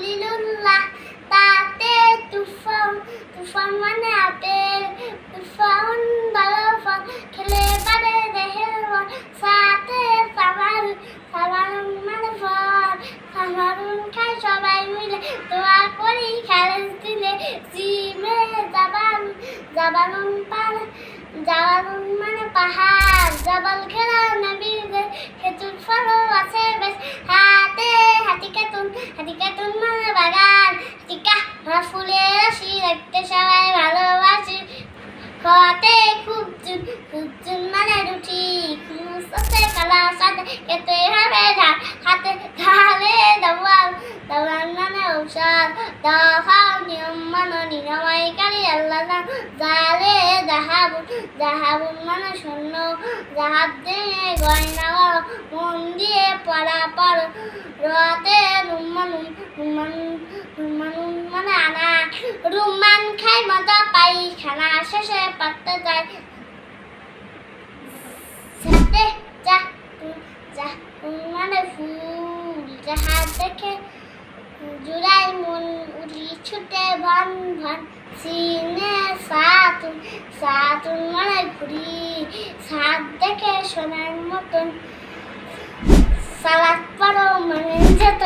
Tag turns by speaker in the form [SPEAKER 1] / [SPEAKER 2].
[SPEAKER 1] খলিলুল্লাহ তাতে তুফান তুফান মানে আপেল তুফান ভালো ফল খেলে পারে দেহের বল সাথে সামার সামারুন মানে ফল সামারুন খাই সবাই মিলে দোয়া করি খালেস দিলে জিমে জাবালুন পাহাড় জাবালুন মানে পাহাড় জাবাল খেলা নবীদের খেজুর ফলও আছে বেশ হাতে হাতিকাতুন মানে বাগান হাতিকা ফুলের রাশি দেখতে সবাই ভালোবাসি খাওয়াতে খুব জুন মানে রুটি খুশতে কালা সাথে খেতে হবে ঝাল হাতে ঢালে দাওয়াল মানে ঔষধ দাওয়া খাও নিয়ম মানো নিরাময়কারী আল্লাহ জালে জাহাবুন মানে শূন্য জাহাব দিয়ে গয়না মন দিয়ে পড়া পড় রাতে রুম্মানুন মানে আনা রুম্মান খাই মজা পাই খানা শেষে পাততে যায় সাথে যা মানে ফুল জাহাজ দেখে জুড়াই মন উড়ি ছুটে ভান সিনে সাতুন মানে ঘুরি সাত দেখে সোনার মতন সালাদ পড়ো মানে যেত